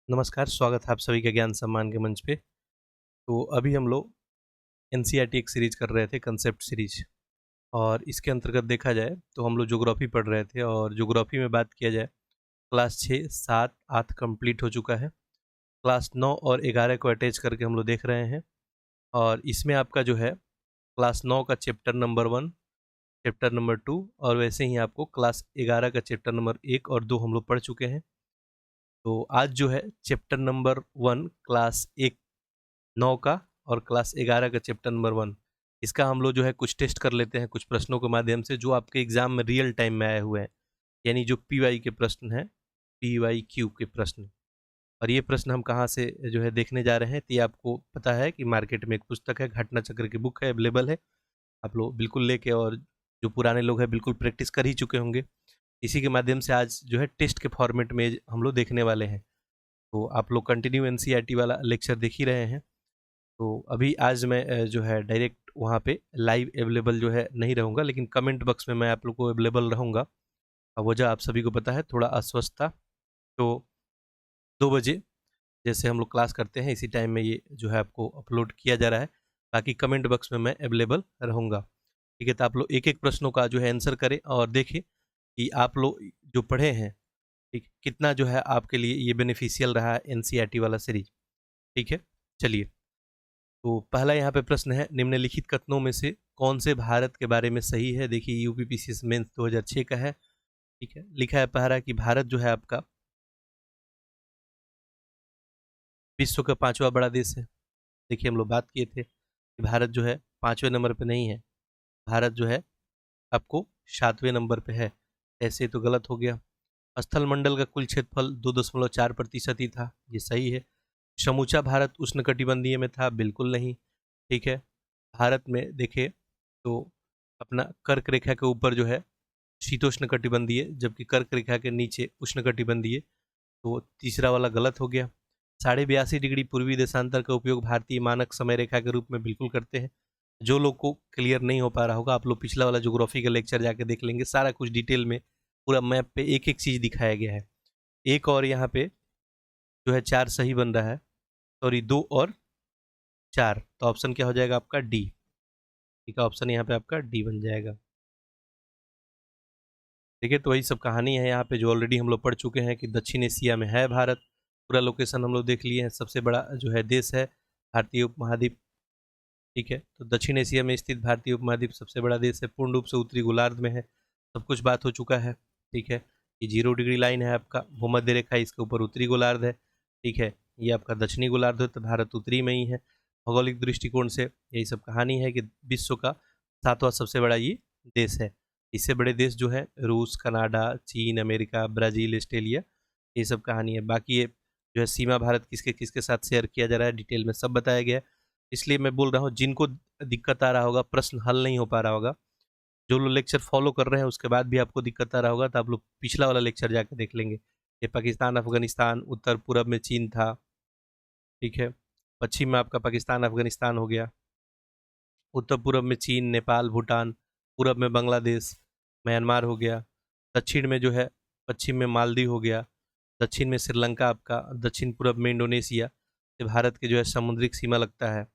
नमस्कार, स्वागत है आप सभी का ज्ञान सम्मान के मंच पे। तो अभी हम लोग एनसीईआरटी एक सीरीज कर रहे थे, कंसेप्ट सीरीज। और इसके अंतर्गत देखा जाए तो हम लोग ज्योग्राफी पढ़ रहे थे, और ज्योग्राफी में बात किया जाए, क्लास 6, 7, 8 कंप्लीट हो चुका है। क्लास 9 और 11 को अटैच करके हम लोग देख रहे हैं। और इसमें आपका जो है क्लास 9 का चैप्टर नंबर 1, चैप्टर नंबर 2, और वैसे ही आपको क्लास 11 का चैप्टर नंबर 1 और 2 हम लोग पढ़ चुके हैं। तो आज जो है चैप्टर नंबर 1 क्लास 1 9 का और क्लास 11 का चैप्टर नंबर 1, इसका हम लोग जो है कुछ टेस्ट कर लेते हैं कुछ प्रश्नों के माध्यम से, जो आपके एग्जाम में रियल टाइम में आए हुए हैं। यानी जो पीवाई के प्रश्न हैं, पीवाई क्यू के प्रश्न। और ये प्रश्न हम कहाँ से जो है देखने जा रहे हैं, तो ये आपको पता है कि मार्केट में एक पुस्तक है, घटना चक्र की बुक है, अवेलेबल है। आप लोग बिल्कुल लेके, और जो पुराने लोग हैं बिल्कुल प्रैक्टिस कर ही चुके होंगे। इसी के माध्यम से आज जो है टेस्ट के फॉर्मेट में हम लोग देखने वाले हैं। तो आप लोग कंटिन्यू एनसीईआरटी वाला लेक्चर देख ही रहे हैं। तो अभी आज मैं जो है डायरेक्ट वहाँ पे लाइव अवेलेबल जो है नहीं रहूँगा, लेकिन कमेंट बॉक्स में मैं आप लोग को अवेलेबल रहूँगा। वजह आप सभी को पता है, थोड़ा अस्वस्थता। तो 2 बजे जैसे हम लोग क्लास करते हैं, इसी टाइम में ये जो है आपको अपलोड किया जा रहा है। बाकी कमेंट बॉक्स में मैं अवेलेबल रहूँगा। ठीक है, तो आप लोग एक एक प्रश्नों का जो है आंसर करें, और देखें कि आप लोग जो पढ़े हैं, ठीक, कितना जो है आपके लिए ये बेनिफिशियल रहा है एनसीईआरटी वाला सीरीज। ठीक है, चलिए। तो पहला यहाँ पे प्रश्न है, निम्नलिखित कथनों में से कौन से भारत के बारे में सही है। देखिए, यूपीपीसीएस मेंस 2006 का है। ठीक है, लिखा है पहला कि भारत जो है आपका विश्व का 5वां बड़ा देश है। देखिए, हम लोग बात किए थे कि भारत जो है 5वें नंबर पे नहीं है, भारत जो है आपको 7वें नंबर पे है। ऐसे तो गलत हो गया। स्थल मंडल का कुल क्षेत्रफल 2.4% ही था, ये सही है। समूचा भारत उष्णकटिबंधीय में था, बिल्कुल नहीं। ठीक है, भारत में देखें तो अपना कर्क रेखा के ऊपर जो है शीतोष्ण कटिबंधीय, जबकि कर्क रेखा के नीचे उष्ण कटिबंधीय। तो तीसरा वाला गलत हो गया। 82.5 डिग्री पूर्वी देशांतर का उपयोग भारतीय मानक समय रेखा के रूप में बिल्कुल करते हैं। जो लोग को क्लियर नहीं हो पा रहा होगा, आप लोग पिछला वाला ज्योग्राफी का लेक्चर जाके देख लेंगे, सारा कुछ डिटेल में पूरा मैप पे एक एक चीज़ दिखाया गया है। एक और यहाँ पे जो है 4 सही बन रहा है, सॉरी 2 और 4, तो ऑप्शन क्या हो जाएगा आपका डी। ठीक है, ऑप्शन यहाँ पे आपका डी बन जाएगा। देखिए, तो वही सब कहानी है यहाँ पे जो ऑलरेडी हम लोग पढ़ चुके हैं कि दक्षिण एशिया में है भारत। पूरा लोकेशन हम लोग देख लिए हैं, सबसे बड़ा जो है देश है भारतीय उपमहाद्वीप। ठीक है, तो दक्षिण एशिया में स्थित भारतीय उपमहाद्वीप सबसे बड़ा देश है, पूर्ण रूप से उत्तरी गोलार्ध में है। सब कुछ बात हो चुका है। ठीक है, ये 0 डिग्री लाइन है आपका भूमध्य रेखा, इसके ऊपर उत्तरी गोलार्ध है। ठीक है, ये आपका दक्षिणी गोलार्ध है, तो भारत उत्तरी में ही है। भौगोलिक दृष्टिकोण से यही सब कहानी है कि विश्व का 7वां सबसे बड़ा ये देश है। इससे बड़े देश जो है रूस, कनाडा, चीन, अमेरिका, ब्राज़ील, ऑस्ट्रेलिया, ये सब कहानी है। बाकी ये जो है सीमा भारत किसके किसके साथ शेयर किया जा रहा है, डिटेल में सब बताया गया है। इसलिए मैं बोल रहा हूँ, जिनको दिक्कत आ रहा होगा, प्रश्न हल नहीं हो पा रहा होगा, जो लोग लेक्चर फॉलो कर रहे हैं उसके बाद भी आपको दिक्कत आ रहा होगा, तो आप लोग पिछला वाला लेक्चर जाके देख लेंगे। ये पाकिस्तान, अफगानिस्तान, उत्तर पूरब में चीन था। ठीक है, पश्चिम में आपका पाकिस्तान, अफगानिस्तान हो गया। उत्तर पूरब में चीन, नेपाल, भूटान। पूरब में बांग्लादेश, म्यांमार हो गया। दक्षिण में जो है, पश्चिम में मालदीव हो गया। दक्षिण में श्रीलंका आपका, दक्षिण पूरब में इंडोनेशिया। ये भारत के जो है समुद्रिक सीमा लगता है।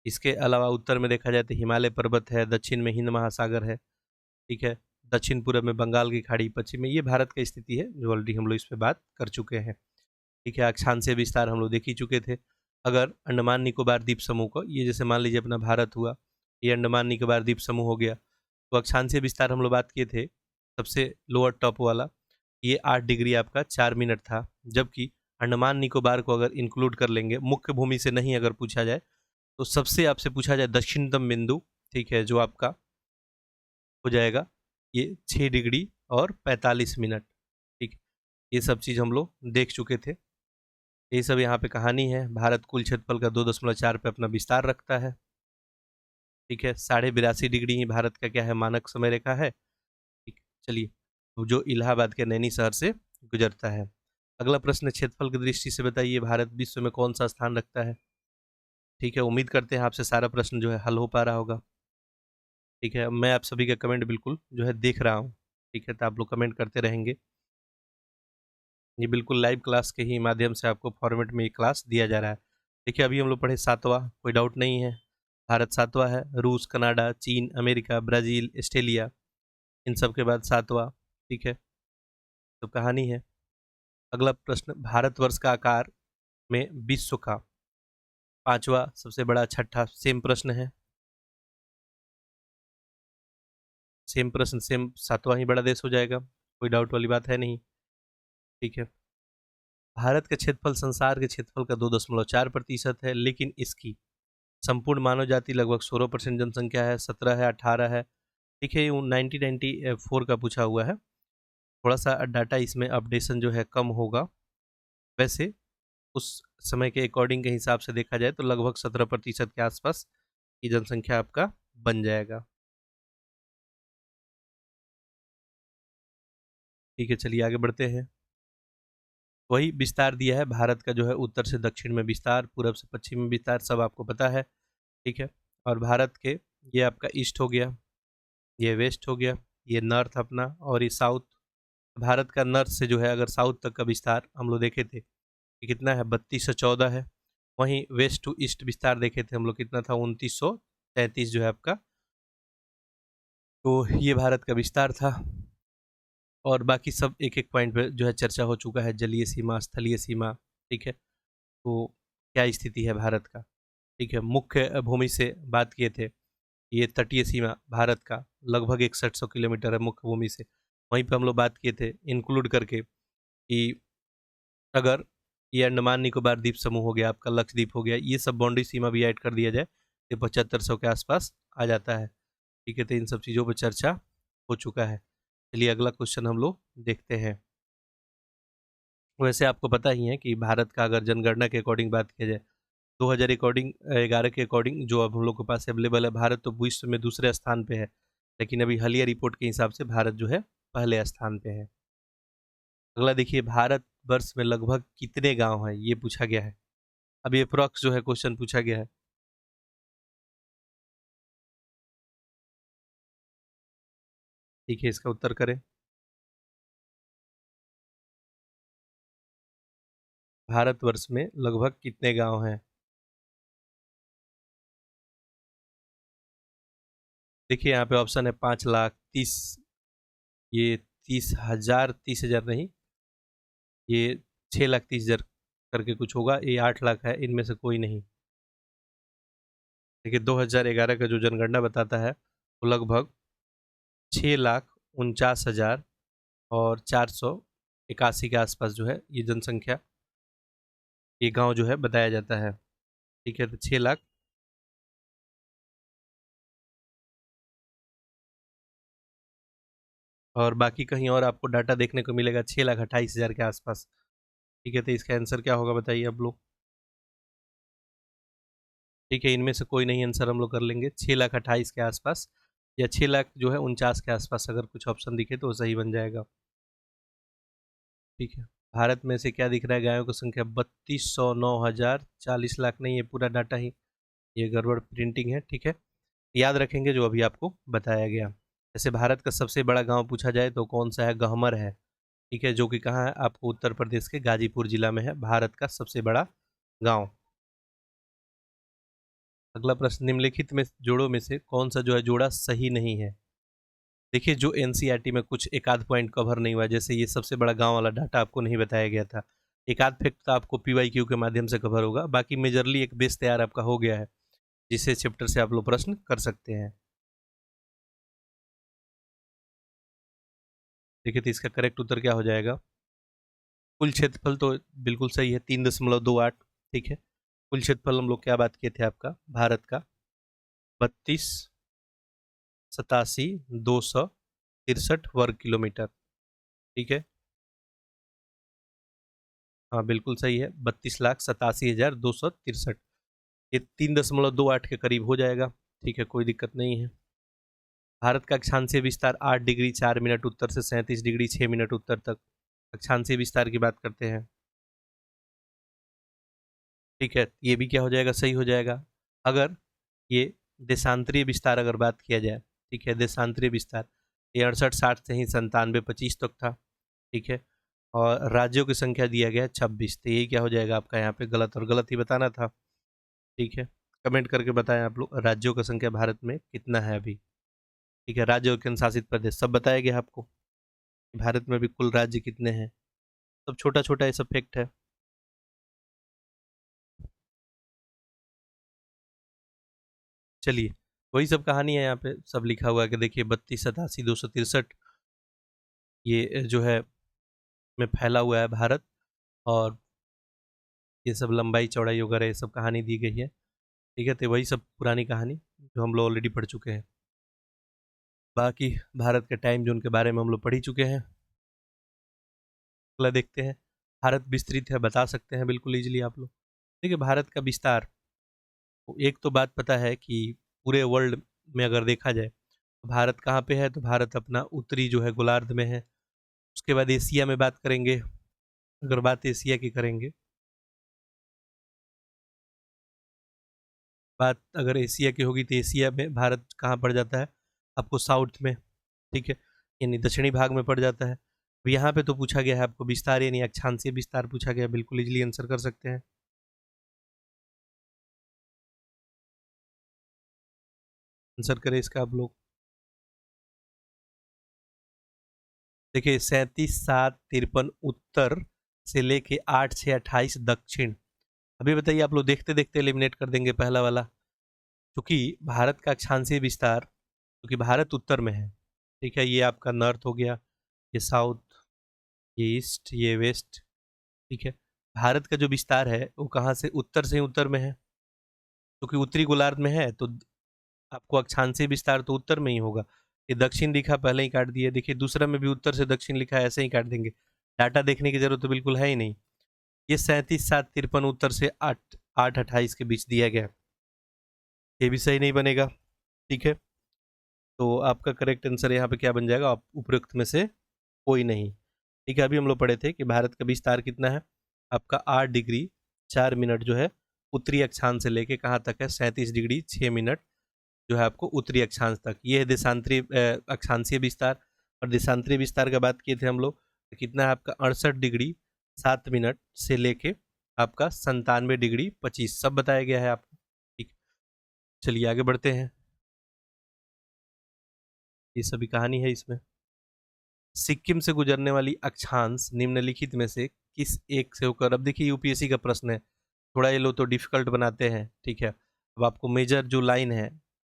इसके अलावा उत्तर में देखा जाए तो हिमालय पर्वत है, दक्षिण में हिंद महासागर है। ठीक है, दक्षिण पूरब में बंगाल की खाड़ी, पश्चिम में ये भारत की स्थिति है जो ऑलरेडी हम लोग इस पे बात कर चुके हैं। ठीक है, अक्षांशीय विस्तार हम लोग देख ही चुके थे। अगर अंडमान निकोबार द्वीप समूह को, ये जैसे मान लीजिए अपना भारत हुआ, ये अंडमान निकोबार द्वीप समूह हो गया, तो अक्षांशीय विस्तार हम लोग बात किए थे, सबसे लोअर टॉप वाला, ये 8 डिग्री आपका 4 मिनट था। जबकि अंडमान निकोबार को अगर इंक्लूड कर लेंगे, मुख्य भूमि से नहीं अगर पूछा जाए, तो सबसे आपसे पूछा जाए दक्षिणतम बिंदु, ठीक है, जो आपका हो जाएगा ये 6 डिग्री और 45 मिनट। ठीक, ये सब चीज़ हम लोग देख चुके थे। ये सब यहाँ पे कहानी है। भारत कुल क्षेत्रफल का 2.4 पे अपना विस्तार रखता है। ठीक है, 82.5 डिग्री ही भारत का क्या है, मानक समय रेखा है। ठीक, चलिए, तो जो इलाहाबाद के नैनी शहर से गुजरता है। अगला प्रश्न, क्षेत्रफल की दृष्टि से बताइए भारत विश्व में कौन सा स्थान रखता है। ठीक है, उम्मीद करते हैं आपसे सारा प्रश्न जो है हल हो पा रहा होगा। ठीक है, मैं आप सभी का कमेंट बिल्कुल जो है देख रहा हूँ। ठीक है, तो आप लोग कमेंट करते रहेंगे। ये बिल्कुल लाइव क्लास के ही माध्यम से आपको फॉर्मेट में ये क्लास दिया जा रहा है। देखिए अभी हम लोग पढ़े 7वां, कोई डाउट नहीं है। भारत 7वां है, रूस, कनाडा, चीन, अमेरिका, ब्राज़ील, ऑस्ट्रेलिया, इन सब के बाद 7वां। ठीक है, तो कहानी है। अगला प्रश्न, भारतवर्ष का आकार में विश्व का 5वां सबसे बड़ा, छठा सेम प्रश्न है। सेम प्रश्न, सेम 7वां ही बड़ा देश हो जाएगा, कोई डाउट वाली बात है नहीं। ठीक है, भारत का क्षेत्रफल संसार के क्षेत्रफल का 2.4% है, लेकिन इसकी संपूर्ण मानव जाति लगभग 16% जनसंख्या है, 17 है, 18 है। ठीक है, ये 1994 का पूछा हुआ है, थोड़ा सा डाटा इसमें अपडेशन जो है कम होगा। वैसे उस समय के अकॉर्डिंग के हिसाब से देखा जाए तो लगभग 17% के आसपास की जनसंख्या आपका बन जाएगा। ठीक है, चलिए आगे बढ़ते हैं। वही विस्तार दिया है भारत का, जो है उत्तर से दक्षिण में विस्तार, पूरब से पश्चिम में विस्तार, सब आपको पता है। ठीक है, और भारत के, ये आपका ईस्ट हो गया, ये वेस्ट हो गया, ये नॉर्थ अपना, और ये साउथ। भारत का नॉर्थ से जो है अगर साउथ तक का विस्तार हम लोग देखे थे कि कितना है, 3214 है। वहीं वेस्ट टू ईस्ट विस्तार देखे थे हम लोग, कितना था, 2933 जो है आपका। तो ये भारत का विस्तार था, और बाकी सब एक एक पॉइंट पे जो है चर्चा हो चुका है, जलीय सीमा, स्थलीय सीमा। ठीक है, तो क्या स्थिति है भारत का। ठीक है, मुख्य भूमि से बात किए थे, ये तटीय सीमा भारत का लगभग 6100 किलोमीटर है मुख्य भूमि से। वहीं पे हम लोग बात किए थे इंक्लूड करके कि अगर ये अंडमान निकोबार द्वीप समूह हो गया, आपका लक्षद्वीप हो गया, ये सब बाउंड्री सीमा भी ऐड कर दिया जाए तो 7500 के आसपास आ जाता है। ठीक है, तो इन सब चीज़ों पर चर्चा हो चुका है। चलिए अगला क्वेश्चन हम लोग देखते हैं। वैसे आपको पता ही है कि भारत का अगर जनगणना के अकॉर्डिंग बात किया जाए, 2011 के अकॉर्डिंग जो अब हम लोग के पास अवेलेबल है, भारत तो विश्व में दूसरे स्थान पे है, लेकिन अभी हालिया रिपोर्ट के हिसाब से भारत जो है पहले स्थान पे है। अगला देखिए, भारत वर्ष में लगभग कितने गांव हैं, ये पूछा गया है। अब ये अप्रॉक्स जो है क्वेश्चन पूछा गया है। ठीक है, इसका उत्तर करें। भारतवर्ष में लगभग कितने गांव हैं। देखिए यहाँ पे ऑप्शन है 5,30,000, ये 30,000, 30,000 नहीं, ये 6,30,000 करके कुछ होगा, ये 8 लाख है, इनमें से कोई नहीं। देखिए 2011 का जो जनगणना बताता है वो लगभग 6,49,000 और 481 के आसपास जो है ये जनसंख्या, ये गांव जो है बताया जाता है। ठीक है, तो 6 लाख, और बाकी कहीं और आपको डाटा देखने को मिलेगा 6,28,000 के आसपास। ठीक है, तो इसका आंसर क्या होगा बताइए आप लोग। ठीक है, इनमें से कोई नहीं आंसर हम लोग कर लेंगे, 6,28,000 के आसपास, या 6,00,000 जो है 49 के आसपास, अगर कुछ ऑप्शन दिखे तो वो सही बन जाएगा। ठीक है, भारत में से क्या दिख रहा है, गायों की संख्या 3200, 9,000, 40 लाख नहीं, ये पूरा डाटा ही, ये गड़बड़ प्रिंटिंग है। ठीक है, याद रखेंगे जो अभी आपको बताया गया। जैसे भारत का सबसे बड़ा गांव पूछा जाए तो कौन सा है, गहमर है। ठीक है, जो कि कहाँ है, आपको उत्तर प्रदेश के गाजीपुर जिला में है भारत का सबसे बड़ा गांव। अगला प्रश्न, निम्नलिखित में जोड़ों में से कौन सा जो है जोड़ा सही नहीं है। देखिए जो एनसीईआरटी में कुछ एक आध पॉइंट कवर नहीं हुआ, जैसे ये सबसे बड़ा गांव वाला डाटा आपको नहीं बताया गया था, एक आध फैक्ट तो आपको पीवाईक्यू के माध्यम से कवर होगा, बाकी मेजरली एक बेस तैयार आपका हो गया है, जिससे चैप्टर से आप लोग प्रश्न कर सकते हैं। देखिए तो इसका करेक्ट उत्तर क्या हो जाएगा। कुल क्षेत्रफल तो बिल्कुल सही है, 3.28। ठीक है, कुल क्षेत्रफल हम लोग क्या बात किए थे आपका भारत का, 32,87,263 वर्ग किलोमीटर। ठीक है, हाँ बिल्कुल सही है, 32,87,263, ये 3.28 के करीब हो जाएगा। ठीक है, कोई दिक्कत नहीं है। भारत का अक्षांशीय विस्तार 8 डिग्री 4 मिनट उत्तर से 37 डिग्री 6 मिनट उत्तर तक, अक्षांशीय विस्तार की बात करते हैं। ठीक है, ये भी क्या हो जाएगा, सही हो जाएगा। अगर ये देशांतरीय विस्तार अगर बात किया जाए, ठीक है, देशांतरीय विस्तार ये 68-60 से ही 97-25 तक था। ठीक है, और राज्यों की संख्या दिया गया है 26। तो यही क्या हो जाएगा आपका यहाँ पे गलत, और गलत ही बताना था। ठीक है, कमेंट करके बताएं आप लोग राज्यों का संख्या भारत में कितना है अभी। ठीक है, राज्य और केंद्र शासित प्रदेश सब बताया गया आपको, भारत में भी कुल राज्य कितने हैं। सब छोटा छोटा ये सब फैक्ट है। चलिए, वही सब कहानी है, यहाँ पे सब लिखा हुआ है कि देखिए 32, 87, 263 ये जो है में फैला हुआ है भारत, और ये सब लंबाई चौड़ाई वगैरह ये सब कहानी दी गई है। ठीक है, तो वही सब पुरानी कहानी जो हम लोग ऑलरेडी पढ़ चुके हैं। बाकी भारत के टाइम जोन के बारे में हम लोग पढ़ ही चुके हैं। अगला देखते हैं, भारत विस्तृत है, बता सकते हैं बिल्कुल ईजिली आप लोग। देखिए भारत का विस्तार, तो एक तो बात पता है कि पूरे वर्ल्ड में अगर देखा जाए तो भारत कहाँ पे है, तो भारत अपना उत्तरी जो है गोलार्ध में है। उसके बाद एशिया में बात करेंगे, अगर बात एशिया की करेंगे, बात अगर एशिया की होगी तो एशिया में भारत कहाँ पड़ जाता है आपको, साउथ में। ठीक है, यानी दक्षिणी भाग में पड़ जाता है। अब यहाँ पे तो पूछा गया है आपको विस्तार यानी अक्षांशीय विस्तार पूछा गया है, बिल्कुल इजीली आंसर कर सकते हैं। आंसर करें इसका आप लोग। देखिए 37, 7, 53 उत्तर से लेके 8, 6, 28 दक्षिण। अभी बताइए आप लोग देखते देखते एलिमिनेट कर देंगे पहला वाला, क्योंकि भारत का अक्षांशीय विस्तार, क्योंकि भारत उत्तर में है। ठीक है, ये आपका नॉर्थ हो गया, ये साउथ, ये ईस्ट, ये वेस्ट। ठीक है, भारत का जो विस्तार है वो कहाँ से, उत्तर से ही उत्तर में है, क्योंकि उत्तरी गोलार्ध में है तो आपको अक्षांशीय विस्तार तो उत्तर में ही होगा। ये दक्षिण लिखा पहले ही काट दिए, देखिए दूसरा में भी उत्तर से दक्षिण लिखा है, ऐसे ही काट देंगे, डाटा देखने की जरूरत तो बिल्कुल है ही नहीं। ये 37, 7, 53 उत्तर से 8, 8, 28 के बीच दिया गया, ये भी सही नहीं बनेगा। ठीक है, तो आपका करेक्ट आंसर यहाँ पे क्या बन जाएगा, उपरोक्त में से कोई नहीं। ठीक है, अभी हम लोग पढ़े थे कि भारत का विस्तार कितना है आपका, 8 डिग्री 4 मिनट जो है उत्तरी अक्षांश से लेके कहाँ तक है, 37 डिग्री 6 मिनट जो है आपको उत्तरी अक्षांश तक। ये है देशांतरी अक्षांशीय विस्तार। और देशांतरी विस्तार का बात किए थे हम लोग, तो कितना है आपका, 68 डिग्री 7 मिनट से लेके आपका 97 डिग्री 25, सब बताया गया है आपको। ठीक, चलिए आगे बढ़ते हैं, ये सभी कहानी है इसमें। सिक्किम से गुजरने वाली अक्षांश निम्नलिखित में से किस एक से होकर, अब देखिए यूपीएससी का प्रश्न है, थोड़ा ये लोग तो डिफिकल्ट बनाते हैं। ठीक है, अब आपको मेजर जो लाइन है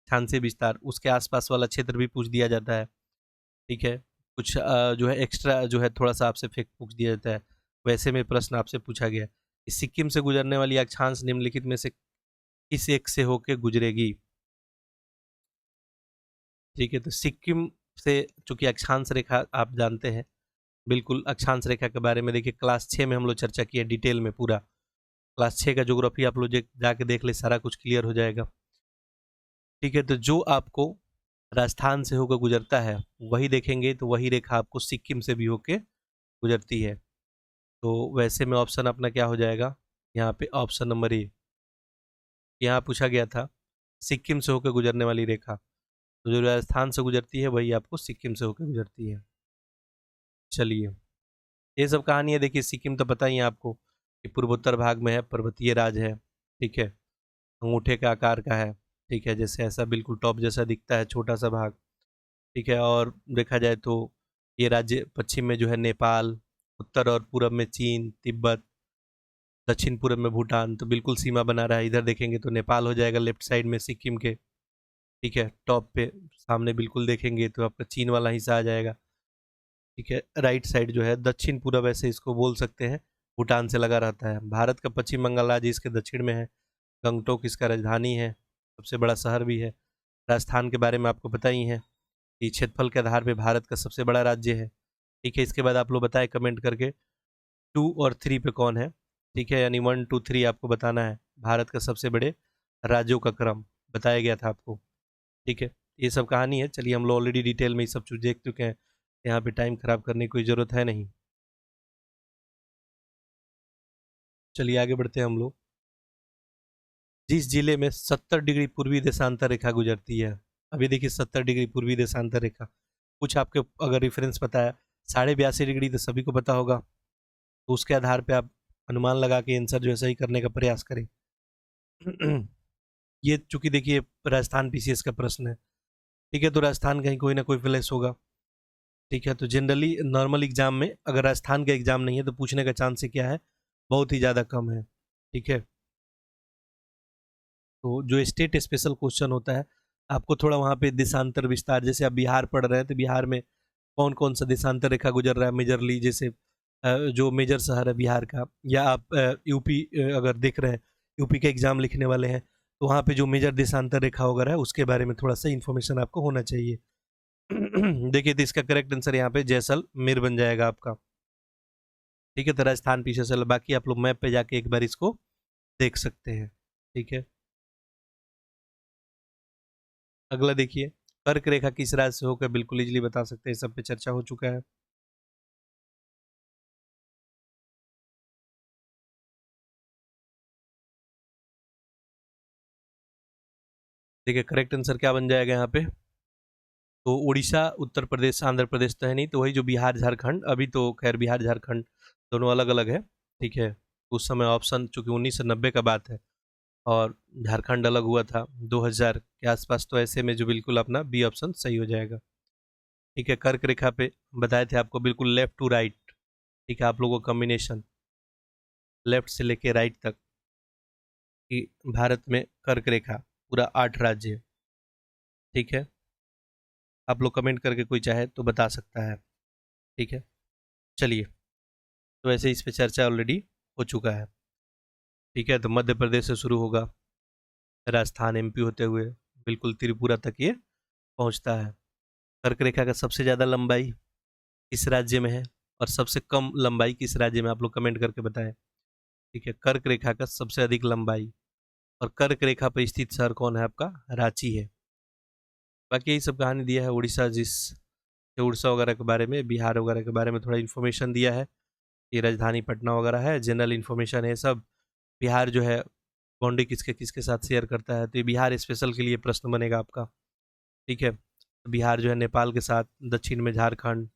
अक्षांशीय विस्तार, उसके आसपास वाला क्षेत्र भी पूछ दिया जाता है। ठीक है, कुछ जो है एक्स्ट्रा जो है थोड़ा सा आपसे फैक्ट पूछ दिया जाता है, वैसे में प्रश्न आपसे पूछा गया है कि सिक्किम से गुजरने वाली अक्षांश निम्नलिखित में से किस एक से होकर गुजरेगी। ठीक है, तो सिक्किम से, चूंकि अक्षांश रेखा आप जानते हैं, बिल्कुल अक्षांश रेखा के बारे में देखिए क्लास 6 में हम लोग चर्चा किए डिटेल में पूरा। क्लास 6 का ज्योग्राफी आप लोग जाके देख ले, सारा कुछ क्लियर हो जाएगा। ठीक है, तो जो आपको राजस्थान से होकर गुजरता है वही देखेंगे, तो वही रेखा आपको सिक्किम से भी होके गुजरती है। तो वैसे में ऑप्शन अपना क्या हो जाएगा, यहाँ पे ऑप्शन नंबर ए, यहाँ पूछा गया था सिक्किम से होकर गुजरने वाली रेखा, तो जो राजस्थान से गुजरती है वही आपको सिक्किम से होकर गुजरती है। चलिए, ये सब कहानी है। देखिए सिक्किम तो पता ही है आपको कि पूर्वोत्तर भाग में है, पर्वतीय राज्य है। ठीक है, अंगूठे के आकार का है। ठीक है, जैसे ऐसा बिल्कुल टॉप जैसा दिखता है, छोटा सा भाग। ठीक है, और देखा जाए तो ये राज्य पश्चिम में जो है नेपाल, उत्तर और पूरब में चीन, तिब्बत, दक्षिण पूरब में भूटान, तो बिल्कुल सीमा बना रहा है। इधर देखेंगे तो नेपाल हो जाएगा लेफ्ट साइड में सिक्किम के। ठीक है, टॉप पे सामने बिल्कुल देखेंगे तो आपका चीन वाला हिस्सा आ जाएगा। ठीक है, राइट साइड जो है दक्षिण पूरब, ऐसे इसको बोल सकते हैं, भूटान से लगा रहता है। भारत का पश्चिम बंगाल राज्य इसके दक्षिण में है, गंगटोक इसका राजधानी है, सबसे बड़ा शहर भी है। राजस्थान के बारे में आपको पता ही है कि क्षेत्रफल के आधार पर भारत का सबसे बड़ा राज्य है। ठीक है, इसके बाद आप लोग बताएं कमेंट करके 2 और 3 पे कौन है। ठीक है, यानी 1, 2, 3 आपको बताना है भारत का सबसे बड़े राज्यों का क्रम बताया गया था आपको। ठीक है, ये सब कहानी है। चलिए, हम लोग ऑलरेडी डिटेल में ये सब चीज़ देख चुके हैं, यहाँ पे टाइम खराब करने की कोई ज़रूरत है नहीं। चलिए आगे बढ़ते हैं हम लोग। जिस जिले में 70 डिग्री पूर्वी देशांतर रेखा गुजरती है, अभी देखिए 70 डिग्री पूर्वी देशांतर रेखा, कुछ आपके अगर रेफरेंस पता है, 82.5 डिग्री तो सभी को पता होगा। तो उसके आधार पे आप अनुमान लगा के आंसर जो है सही करने का प्रयास करें। ये चूंकि देखिए राजस्थान पीसीएस का प्रश्न है, ठीक है, तो राजस्थान कहीं कोई ना कोई फ्लैश होगा। ठीक है, तो जनरली नॉर्मल एग्जाम में अगर राजस्थान का एग्जाम नहीं है तो पूछने का चांस क्या है, बहुत ही ज़्यादा कम है। ठीक है, तो जो स्टेट स्पेशल क्वेश्चन होता है, आपको थोड़ा वहाँ पे देशांतर विस्तार, जैसे आप बिहार पढ़ रहे हैं तो बिहार में कौन कौन सा देशांतर रेखा गुजर रहा है मेजरली, जैसे जो मेजर शहर है बिहार का, या आप यूपी अगर देख रहे हैं, यूपी का एग्जाम लिखने वाले हैं, तो वहाँ पे जो मेजर देशांतर रेखा वगैरह है उसके बारे में थोड़ा सा इन्फॉर्मेशन आपको होना चाहिए। देखिए, तो इसका करेक्ट आंसर यहाँ पे जैसलमेर बन जाएगा आपका। ठीक है, तो राजस्थान पीछे चल, बाकी आप लोग मैप पे जाके एक बार इसको देख सकते हैं। ठीक है, अगला देखिए, कर्क रेखा किस राज्य से होकर, बिल्कुल इजीली बता सकते हैं, सब पे चर्चा हो चुका है। देखिए, करेक्ट आंसर क्या बन जाएगा यहाँ पे, तो उड़ीसा, उत्तर प्रदेश, आंध्र प्रदेश तो है नहीं, तो वही जो बिहार झारखंड, अभी तो खैर बिहार झारखंड दोनों अलग अलग है। ठीक है, उस समय ऑप्शन चूंकि 1990 का बात है और झारखंड अलग हुआ था 2000 के आसपास, तो ऐसे में जो बिल्कुल अपना बी ऑप्शन सही हो जाएगा। ठीक है, कर्क रेखा पे बताए थे आपको, बिल्कुल लेफ्ट टू राइट। ठीक है, आप लोगों का कॉम्बिनेशन लेफ्ट से लेके राइट तक कि भारत में कर्क रेखा पूरा 8 राज्य है। ठीक है, आप लोग कमेंट करके कोई चाहे तो बता सकता है। ठीक है, चलिए, तो ऐसे इस पे चर्चा ऑलरेडी हो चुका है। ठीक है, तो मध्य प्रदेश से शुरू होगा, राजस्थान एमपी होते हुए बिल्कुल त्रिपुरा तक ये पहुंचता है। कर्क रेखा का सबसे ज़्यादा लंबाई किस राज्य में है और सबसे कम लंबाई किस राज्य में, आप लोग कमेंट करके बताएं। ठीक है, कर्क रेखा का सबसे अधिक लंबाई और कर्क रेखा पर स्थित शहर कौन है, आपका रांची है। बाकी यही सब कहानी दिया है उड़ीसा, जिस उड़ीसा वगैरह के बारे में, बिहार वगैरह के बारे में थोड़ा इन्फॉर्मेशन दिया है। ये राजधानी पटना वगैरह है, जनरल इन्फॉर्मेशन है सब। बिहार जो है बाउंड्री किसके किसके साथ शेयर करता है, तो ये बिहार स्पेशल के लिए प्रश्न बनेगा आपका। ठीक है, तो बिहार जो है नेपाल के साथ, दक्षिण में झारखंड,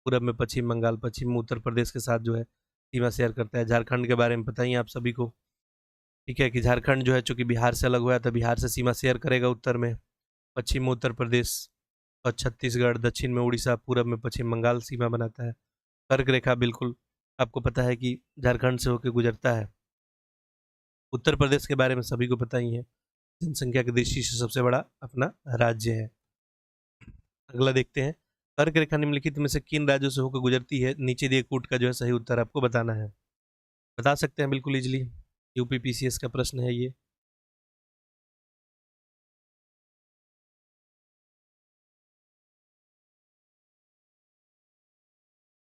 पूरब में पश्चिम बंगाल, पश्चिम में उत्तर प्रदेश के साथ जो है सीमा शेयर करता है। झारखंड के बारे में पता ही है आप सभी को। ठीक है, कि झारखंड जो है चूंकि बिहार से अलग हुआ है तो बिहार से सीमा शेयर करेगा उत्तर में, पश्चिम में उत्तर प्रदेश और छत्तीसगढ़, दक्षिण में उड़ीसा, पूरब में पश्चिम बंगाल सीमा बनाता है। कर्क रेखा बिल्कुल आपको पता है कि झारखंड से होकर गुजरता है। उत्तर प्रदेश के बारे में सभी को पता ही है, जनसंख्या की दृष्टि से सबसे बड़ा अपना राज्य है। अगला देखते हैं, कर्क रेखा निम्नलिखित में से किन राज्यों से होकर गुजरती है, नीचे दिए कूट का जो है सही उत्तर आपको बताना है। बता सकते हैं बिल्कुल इजली, यूपी पीसीएस का प्रश्न है ये।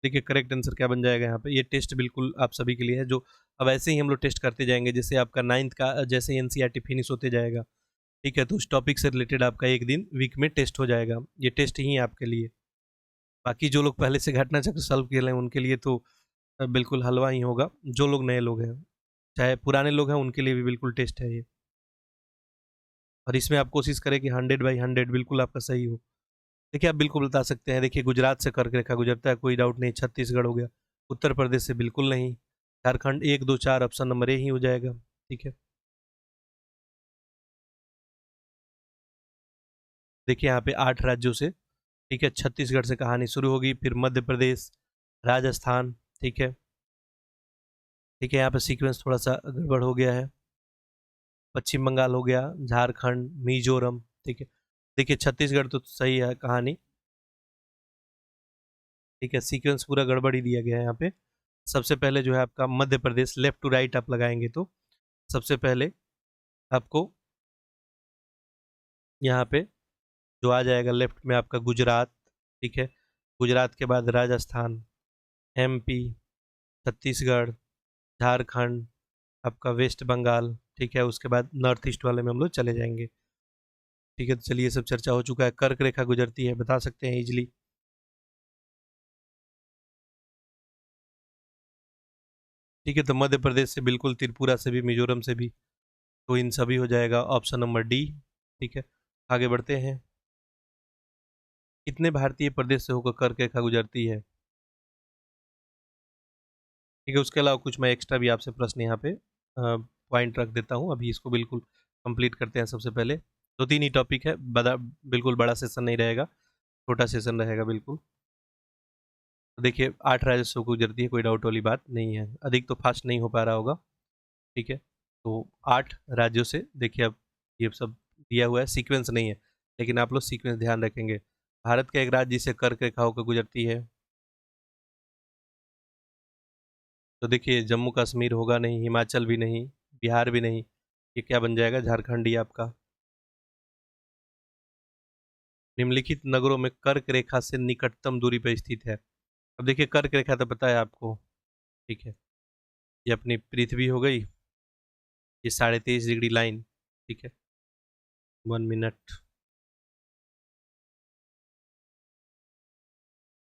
देखिए, करेक्ट आंसर क्या बन जाएगा यहाँ पे, ये टेस्ट बिल्कुल आप सभी के लिए है, जो अब ऐसे ही हम लोग टेस्ट करते जाएंगे, जैसे आपका 9th का जैसे एनसीईआरटी फिनिश होते जाएगा। ठीक है, तो उस टॉपिक से रिलेटेड आपका एक दिन वीक में टेस्ट हो जाएगा, ये टेस्ट ही है आपके लिए। बाकी जो लोग पहले से घटना चक्र सॉल्व किए हैं उनके लिए तो बिल्कुल हलवा ही होगा। जो लोग नए लोग हैं, चाहे पुराने लोग हैं, उनके लिए भी बिल्कुल टेस्ट है ये। और इसमें आप कोशिश करें कि 100/100 बिल्कुल आपका सही हो। देखिए, आप बिल्कुल बता सकते हैं, देखिए गुजरात से कर्क रेखा गुजरता है, कोई डाउट नहीं। छत्तीसगढ़ हो गया, उत्तर प्रदेश से बिल्कुल नहीं, झारखंड 1 2 4 ऑप्शन नंबर ए ही हो जाएगा। ठीक है, देखिए यहाँ पे 8 राज्यों से, ठीक है, छत्तीसगढ़ से कहानी शुरू होगी, फिर मध्य प्रदेश, राजस्थान। ठीक है, ठीक है, यहाँ पे सीक्वेंस थोड़ा सा गड़बड़ हो गया है, पश्चिम बंगाल हो गया, झारखंड, मिजोरम। ठीक है, देखिए छत्तीसगढ़ तो सही है कहानी। ठीक है, सीक्वेंस पूरा गड़बड़ ही दिया गया है यहाँ पे। सबसे पहले जो है आपका Madhya Pradesh, left to right आप लगाएंगे तो सबसे पहले आपको यहाँ पे जो आ जाएगा लेफ्ट में आपका गुजरात। ठीक है, गुजरात के बाद राजस्थान, एमपी, छत्तीसगढ़, झारखंड, आपका वेस्ट बंगाल। ठीक है, उसके बाद नॉर्थ ईस्ट वाले में हम लोग चले जाएंगे। ठीक है, तो चलिए सब चर्चा हो चुका है, कर्क रेखा गुजरती है, बता सकते हैं इजिली। ठीक है, तो मध्य प्रदेश से बिल्कुल, त्रिपुरा से भी, मिजोरम से भी, तो इन सभी हो जाएगा ऑप्शन नंबर डी। ठीक है, आगे बढ़ते हैं, कितने भारतीय प्रदेश से होकर कर्क रेखा गुजरती है। ठीक है, उसके अलावा कुछ मैं एक्स्ट्रा भी आपसे प्रश्न यहाँ पे पॉइंट रख देता हूँ। अभी इसको बिल्कुल कंप्लीट करते हैं। सबसे पहले 2-3 ही टॉपिक है, बिल्कुल बड़ा सेशन नहीं रहेगा, छोटा सेशन रहेगा बिल्कुल। तो देखिए 8 राजस्व को गुजरती है, कोई डाउट वाली बात नहीं है। अधिक तो फास्ट नहीं हो पा रहा होगा, ठीक है। तो 8 राज्यों से देखिए अब ये सब दिया हुआ है, सीक्वेंस नहीं है, लेकिन आप लोग सीक्वेंस ध्यान रखेंगे। भारत का एक राज्य जिसे कर्क रेखा होकर गुजरती है, तो देखिए जम्मू कश्मीर होगा नहीं, हिमाचल भी नहीं, बिहार भी नहीं, ये क्या बन जाएगा, झारखंड ही आपका। निम्नलिखित नगरों में कर्क रेखा से निकटतम दूरी पर स्थित है। अब देखिए कर्क रेखा तो पता है आपको, ठीक है। ये अपनी पृथ्वी हो गई, ये 23.5 डिग्री लाइन, ठीक है। 1 मिनट,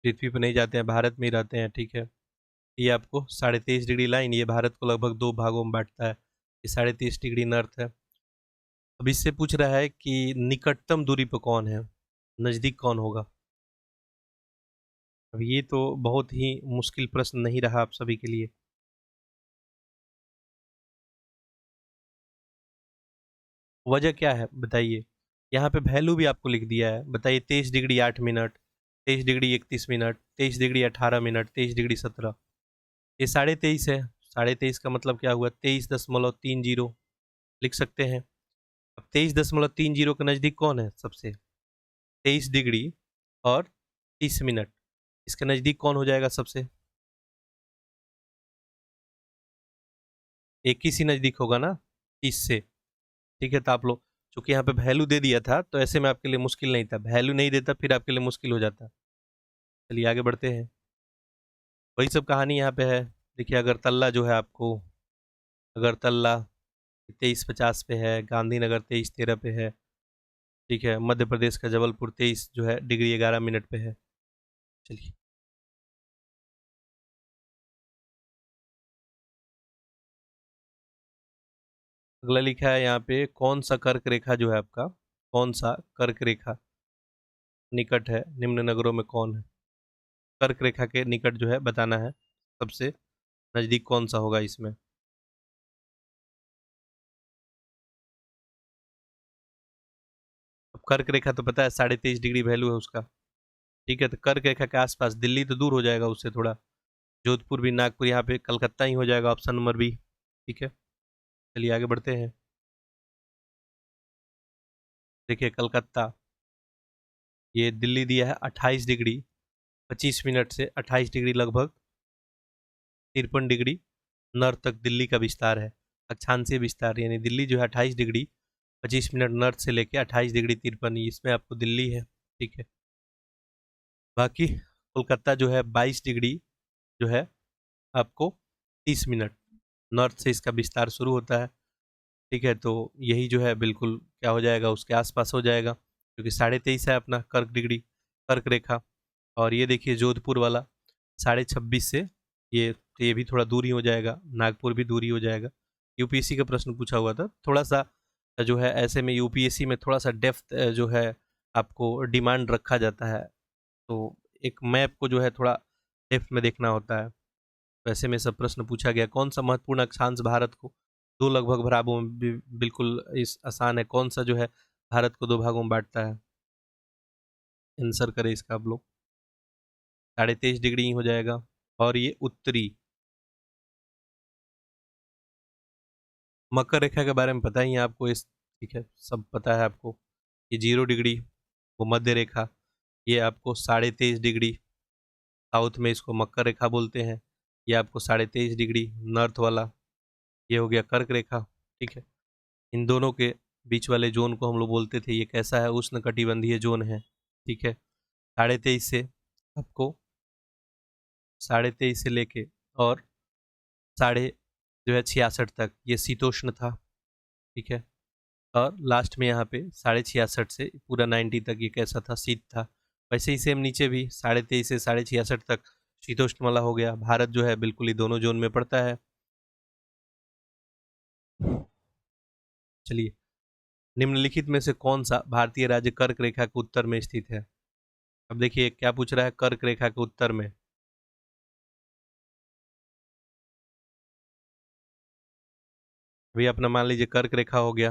पृथ्वी पर नहीं जाते हैं, भारत में ही रहते हैं, ठीक है। ये आपको 23.5 डिग्री लाइन, ये भारत को लगभग 2 भागों में बांटता है। ये 23.5 डिग्री नॉर्थ है। अब इससे पूछ रहा है कि निकटतम दूरी पर कौन है, नज़दीक कौन होगा। अब ये तो बहुत ही मुश्किल प्रश्न नहीं रहा आप सभी के लिए। वजह क्या है बताइए। यहाँ पे वैल्यू भी आपको लिख दिया है, बताइए 23 degree 8 minute, 23 degree 31 minute, 23 degree 18 minute, 23 degree 17। ये 23.5 है, 23.5 का मतलब क्या हुआ, 23.30 लिख सकते हैं। अब 23.30 के नज़दीक कौन है सबसे, 23 डिग्री और 30 मिनट, इसके नज़दीक कौन हो जाएगा सबसे, 21 ही नज़दीक होगा ना 30 से, ठीक है। तो आप लोग चूंकि यहाँ पे वैल्यू दे दिया था, तो ऐसे में आपके लिए मुश्किल नहीं था, वैल्यू नहीं देता फिर आपके लिए मुश्किल हो जाता। चलिए आगे बढ़ते हैं। वही सब कहानी यहाँ पे है। देखिए अगरतला जो है आपको, अगरतला 23.50 पे है, गांधीनगर 23.13 पे है, ठीक है। मध्य प्रदेश का जबलपुर 23 जो है डिग्री 11 मिनट पे है। चलिए अगला लिखा है यहाँ पे, कौन सा कर्क रेखा जो है आपका, कौन सा कर्क रेखा निकट है निम्न नगरों में कौन है। कर्क रेखा के निकट जो है बताना है, सबसे नज़दीक कौन सा होगा इसमें। अब कर्क रेखा तो पता है 23.5 डिग्री वैल्यू है उसका, ठीक है। तो कर्क रेखा के आसपास दिल्ली तो दूर हो जाएगा उससे थोड़ा, जोधपुर भी, नागपुर, यहाँ पे कलकत्ता ही हो जाएगा ऑप्शन नंबर बी, ठीक है। चलिए आगे बढ़ते हैं। देखिए कलकत्ता, ये दिल्ली दिया है 28 डिग्री 25 मिनट से 28 डिग्री लगभग 53 डिग्री नॉर्थ तक दिल्ली का विस्तार है, अक्षांशीय विस्तार, यानी दिल्ली जो है 28 डिग्री 25 मिनट नॉर्थ से लेके 28 डिग्री 53, इसमें आपको दिल्ली है, ठीक है। बाकी कोलकाता जो है 22 डिग्री जो है आपको 30 मिनट नॉर्थ से इसका विस्तार शुरू होता है, ठीक है। तो यही जो है बिल्कुल क्या हो जाएगा, उसके आसपास हो जाएगा, क्योंकि 23.5 है अपना कर्क डिग्री, कर्क रेखा। और ये देखिए जोधपुर वाला 26.5 से, ये भी थोड़ा दूरी हो जाएगा, नागपुर भी दूरी हो जाएगा। यूपीएससी का प्रश्न पूछा हुआ था थोड़ा सा, जो है ऐसे में यूपीएससी में थोड़ा सा डेप्थ जो है आपको डिमांड रखा जाता है, तो एक मैप को जो है थोड़ा डेप्थ में देखना होता है। वैसे में सब प्रश्न पूछा गया, कौन सा महत्वपूर्ण अक्षांश भारत को दो लगभग भागों में बिल्कुल इस आसान है, कौन सा जो है भारत को 2 भागों में बांटता है, आंसर करें इसका आप लोग। 23.5 डिग्री ही हो जाएगा। और ये उत्तरी मकर रेखा के बारे में पता ही है आपको, इस, ठीक है, सब पता है आपको। ये 0 डिग्री, वो मध्य रेखा, ये आपको 23.5 डिग्री, साउथ में इसको मकर रेखा बोलते हैं। ये आपको 23.5 डिग्री नॉर्थ वाला, ये हो गया कर्क रेखा, ठीक है। इन दोनों के बीच वाले जोन को हम लोग बोलते थे, ये कैसा है, उष्ण कटिबंधीय जोन है, ठीक है। 23.5 से आपको 23.5 से लेके और साढ़े जो है 66 तक ये शीतोष्ण था, ठीक है। और लास्ट में यहाँ पे 66.5 से पूरा 90 तक ये कैसा था, शीत था। वैसे ही सेम नीचे भी 23.5 से 66.5 तक शीतोष्ण वाला हो गया। भारत जो है बिल्कुल ही दोनों जोन में पड़ता है। चलिए, निम्नलिखित में से कौन सा भारतीय राज्य कर्क रेखा के उत्तर में स्थित है। अब देखिए क्या पूछ रहा है, कर्क रेखा के उत्तर में, अभी अपना मान लीजिए कर्क रेखा हो गया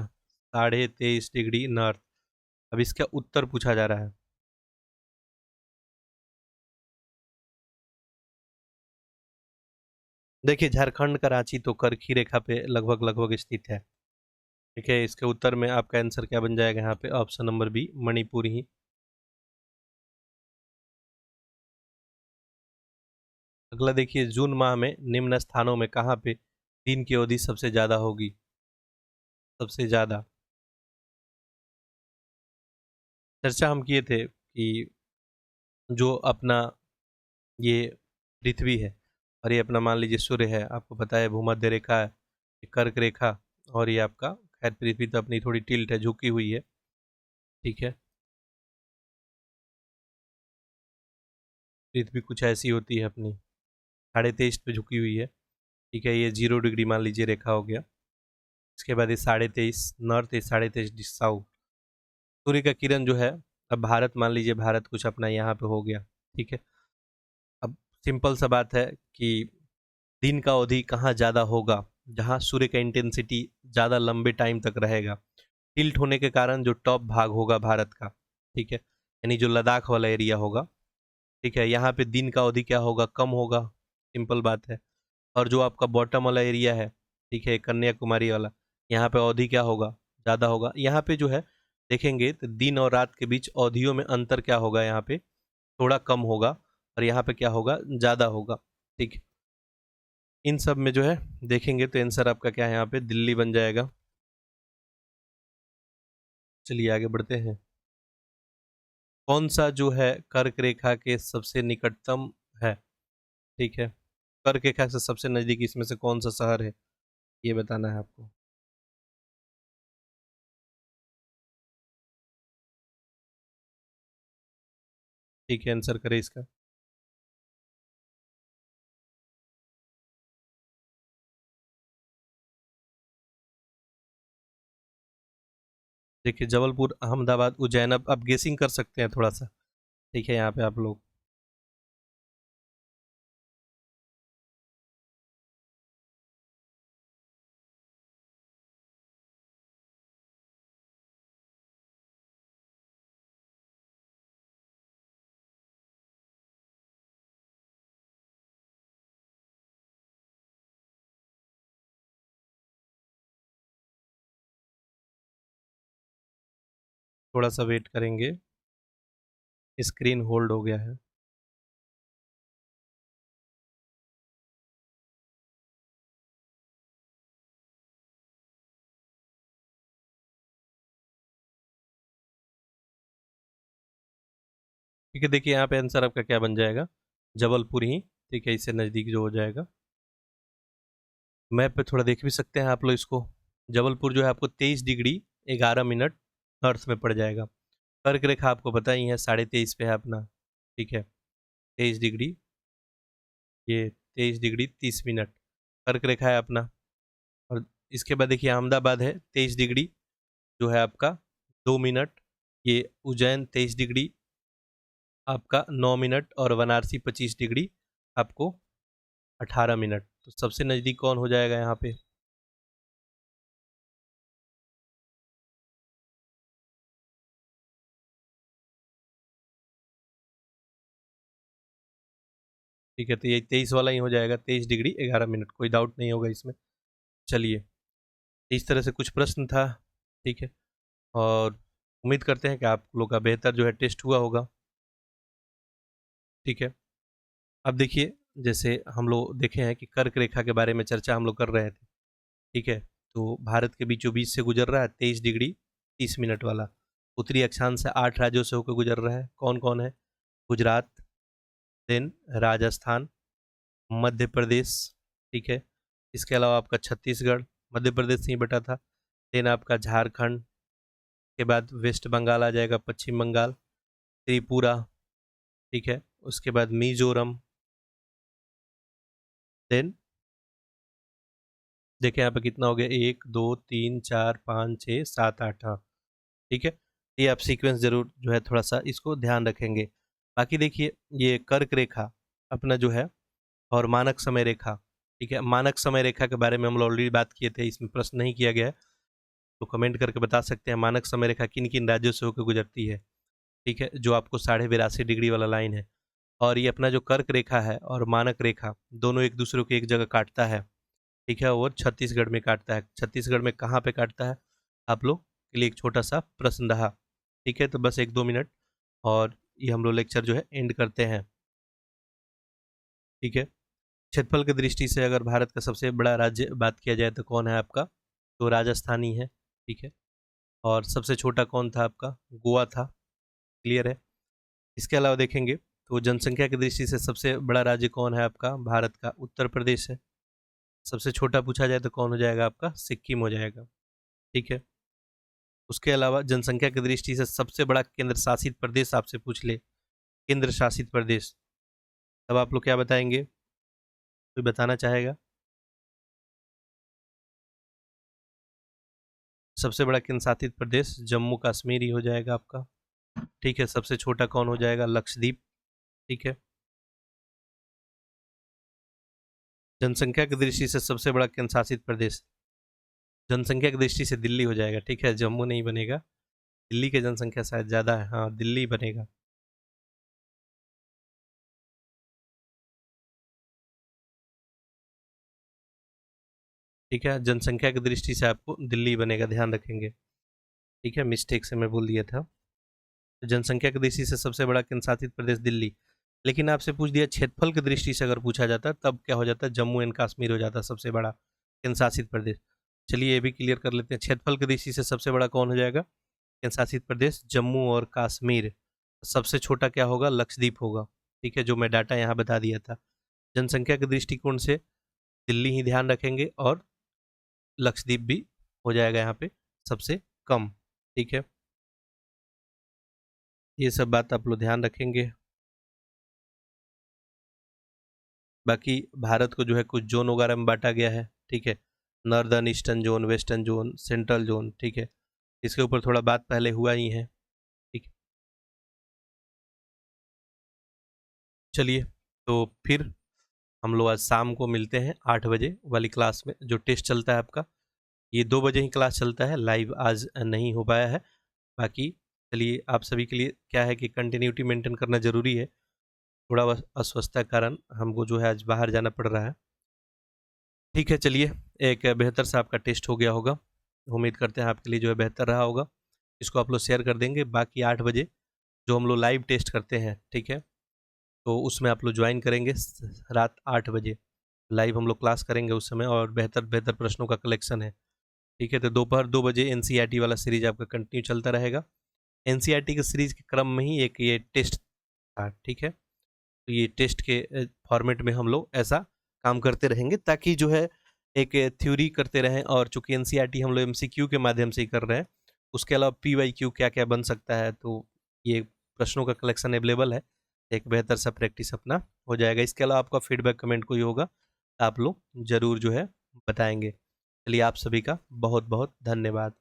23.5 डिग्री नॉर्थ। अब इसका उत्तर पूछा जा रहा है। देखिए झारखंड का रांची तो कर्क ही रेखा पे लगभग लगभग स्थित है। ठीक है, इसके उत्तर में आपका आंसर क्या बन जाएगा यहाँ पे? ऑप्शन नंबर बी, मणिपुर ही। अगला देखिए, जून माह में निम्न स्थानों में कहाँ पे दिन की अवधि सबसे ज्यादा होगी? सबसे ज्यादा चर्चा हम किए थे कि जो अपना ये पृथ्वी है और ये अपना मान लीजिए सूर्य है, आपको पता है भूमध्य रेखा है, ये कर्क रेखा, और ये आपका खैर पृथ्वी तो अपनी थोड़ी टिल्ट है, झुकी हुई है। ठीक है, पृथ्वी कुछ ऐसी होती है अपनी 23.5 पे झुकी हुई है। ठीक है, ये 0 डिग्री मान लीजिए रेखा हो गया। इसके बाद ये 23.5 नॉर्थ, ये 23.5 साउथ। सूर्य का किरण जो है, अब भारत मान लीजिए, भारत कुछ अपना यहाँ पे हो गया। ठीक है, अब सिंपल सा बात है कि दिन का अवधि कहाँ ज़्यादा होगा? जहाँ सूर्य का इंटेंसिटी ज़्यादा लंबे टाइम तक रहेगा। टिल्ट होने के कारण जो टॉप भाग होगा भारत का, ठीक है, यानी जो लद्दाख वाला एरिया होगा, ठीक है, यहाँ पे दिन का अवधि क्या होगा? कम होगा। सिंपल बात है। और जो आपका बॉटम वाला एरिया है, ठीक है, कन्याकुमारी वाला, यहाँ पे अवधि क्या होगा? ज़्यादा होगा। यहाँ पे जो है देखेंगे तो दिन और रात के बीच अवधियों में अंतर क्या होगा? यहाँ पे थोड़ा कम होगा, और यहाँ पे क्या होगा? ज़्यादा होगा। ठीक है, इन सब में जो है देखेंगे तो आंसर आपका क्या है? यहाँ पे दिल्ली बन जाएगा। चलिए आगे बढ़ते हैं। कौन सा जो है कर्क रेखा के सबसे निकटतम है? ठीक है, कर्क रेखा से सबसे नजदीक इसमें से कौन सा शहर है, ये बताना है आपको। ठीक है, आंसर करें इसका। देखिए जबलपुर, अहमदाबाद, उज्जैन। अब आप गेसिंग कर सकते हैं थोड़ा सा। ठीक है, यहाँ पे आप लोग। थोड़ा सा वेट करेंगे, स्क्रीन होल्ड हो गया है। ठीक है, देखिए यहाँ पे आंसर आपका क्या बन जाएगा? जबलपुर ही। ठीक है, इससे नज़दीक जो हो जाएगा। मैप पे थोड़ा देख भी सकते हैं आप लोग इसको। जबलपुर जो है आपको 23 डिग्री 11 मिनट नॉर्थ में पड़ जाएगा। कर्क रेखा आपको पता ही है 23.5 पे है अपना। ठीक है, 23 डिग्री, ये 23 डिग्री 30 मिनट कर्क रेखा है अपना। और इसके बाद देखिए अहमदाबाद है 23 डिग्री, जो है आपका 2 मिनट। ये उज्जैन 23 डिग्री आपका 9 मिनट, और वाराणसी 25 डिग्री आपको 18 मिनट। तो सबसे नज़दीक कौन हो जाएगा यहाँ पे? ठीक है, तो ये 23 वाला ही हो जाएगा, 23 डिग्री 11 मिनट, कोई डाउट नहीं होगा इसमें। चलिए, इस तरह से कुछ प्रश्न था। ठीक है, और उम्मीद करते हैं कि आप लोग का बेहतर जो है टेस्ट हुआ होगा। ठीक है, अब देखिए, जैसे हम लोग देखे हैं कि कर्क रेखा के बारे में चर्चा हम लोग कर रहे थे। ठीक है, तो भारत के बीचों बीच से गुजर रहा है 23 डिग्री 30 मिनट वाला। उत्तरी अक्षांश से 8 राज्यों से होकर गुजर रहा है। कौन कौन है? गुजरात, देन राजस्थान, मध्य प्रदेश। ठीक है, इसके अलावा आपका छत्तीसगढ़, मध्य प्रदेश से ही बटा था। देन आपका झारखंड, के बाद वेस्ट बंगाल आ जाएगा, पश्चिम बंगाल, त्रिपुरा। ठीक है, उसके बाद मिजोरम। देन देखिए यहाँ पे कितना हो गया, 1 2 3 4 5 6 7 8। हाँ, ठीक है, ये आप सीक्वेंस जरूर जो है थोड़ा सा इसको ध्यान रखेंगे। बाकी देखिए, ये कर्क रेखा अपना जो है और मानक समय रेखा, ठीक है। मानक समय रेखा के बारे में हम लोग ऑलरेडी बात किए थे, इसमें प्रश्न नहीं किया गया है, तो कमेंट करके बता सकते हैं मानक समय रेखा किन किन राज्यों से होकर गुजरती है। ठीक है, जो आपको 82.5 डिग्री वाला लाइन है, और ये अपना जो कर्क रेखा है और मानक रेखा दोनों एक दूसरे को एक जगह काटता है। ठीक है, और छत्तीसगढ़ में काटता है। छत्तीसगढ़ में कहाँ पे काटता है, आप लोग के लिए एक छोटा सा प्रश्न रहा। ठीक है, तो बस 1-2 मिनट और ये हम लोग लेक्चर जो है एंड करते हैं। ठीक है, क्षेत्रफल की दृष्टि से अगर भारत का सबसे बड़ा राज्य बात किया जाए तो कौन है आपका, तो राजस्थान ही है। ठीक है, और सबसे छोटा कौन था आपका, गोवा था। क्लियर है। इसके अलावा देखेंगे तो जनसंख्या की दृष्टि से सबसे बड़ा राज्य कौन है आपका, भारत का उत्तर प्रदेश है। सबसे छोटा पूछा जाए तो कौन हो जाएगा आपका, सिक्किम हो जाएगा। ठीक है, उसके अलावा जनसंख्या की दृष्टि से सबसे बड़ा केंद्र शासित प्रदेश आपसे पूछ ले, केंद्र शासित प्रदेश, तब आप लोग क्या बताएंगे, कोई बताना चाहेगा। सबसे बड़ा केंद्र शासित प्रदेश जम्मू कश्मीर ही हो जाएगा आपका। ठीक है, सबसे छोटा कौन हो जाएगा, लक्षद्वीप। ठीक है, जनसंख्या की दृष्टि से सबसे बड़ा केंद्र शासित प्रदेश, जनसंख्या की दृष्टि से दिल्ली हो जाएगा। ठीक है, जम्मू नहीं बनेगा, दिल्ली की जनसंख्या शायद ज़्यादा है, हाँ दिल्ली बनेगा। ठीक है, जनसंख्या की दृष्टि से आपको दिल्ली बनेगा, ध्यान रखेंगे। ठीक है, मिस्टेक से मैं बोल दिया था। तो जनसंख्या की दृष्टि से सबसे बड़ा केंद्र शासित प्रदेश दिल्ली, लेकिन आपसे पूछ दिया क्षेत्रफल की दृष्टि से अगर पूछा जाता तब क्या हो जाता, जम्मू एंड कश्मीर हो जाता सबसे बड़ा केंद्र शासित प्रदेश। चलिए ये भी क्लियर कर लेते हैं, क्षेत्रफल की दृष्टि से सबसे बड़ा कौन हो जाएगा, केंद्र शासित प्रदेश जम्मू और कश्मीर। सबसे छोटा क्या होगा, लक्षद्वीप होगा। ठीक है, जो मैं डाटा यहाँ बता दिया था। जनसंख्या के दृष्टिकोण से दिल्ली ही ध्यान रखेंगे और लक्षद्वीप भी हो जाएगा यहाँ पे सबसे कम। ठीक है, ये सब बात आप लोग ध्यान रखेंगे। बाकी भारत को जो है कुछ जोन वगैरह में बांटा गया है। ठीक है, northern, eastern zone, western zone, central zone. ठीक है, इसके ऊपर थोड़ा बात पहले हुआ ही है। ठीक है, चलिए तो फिर हम लोग आज शाम को मिलते हैं 8 बजे वाली क्लास में, जो टेस्ट चलता है आपका। ये 2 बजे ही क्लास चलता है, लाइव आज नहीं हो पाया है। बाकी चलिए, आप सभी के लिए क्या है कि कंटिन्यूटी मेंटेन करना ज़रूरी है। थोड़ा अस्वस्थता के कारण हमको जो है आज बाहर जाना पड़ रहा है। ठीक है, चलिए, एक बेहतर सा आपका टेस्ट हो गया होगा। उम्मीद करते हैं आपके लिए जो है बेहतर रहा होगा। इसको आप लोग शेयर कर देंगे। बाकी 8 बजे जो हम लोग लाइव टेस्ट करते हैं, ठीक है, तो उसमें आप लोग ज्वाइन करेंगे रात 8 बजे। लाइव हम लोग क्लास करेंगे उस समय, और बेहतर बेहतर प्रश्नों का कलेक्शन है। ठीक है, तो दोपहर 2 बजे एनसीईआरटी वाला सीरीज आपका कंटिन्यू चलता रहेगा। एनसीईआरटी के सीरीज के क्रम में ही एक ये टेस्ट था। ठीक है, तो ये टेस्ट के फॉर्मेट में हम लोग ऐसा काम करते रहेंगे, ताकि जो है एक थ्योरी करते रहें। और चूंकि एनसीईआरटी हम लोग एमसीक्यू के माध्यम से ही कर रहे हैं, उसके अलावा पीवाईक्यू क्या क्या बन सकता है, तो ये प्रश्नों का कलेक्शन अवेलेबल है। एक बेहतर सा प्रैक्टिस अपना हो जाएगा। इसके अलावा आपका फीडबैक कमेंट कोई होगा तो आप लोग ज़रूर जो है बताएंगे। चलिए, आप सभी का बहुत बहुत धन्यवाद।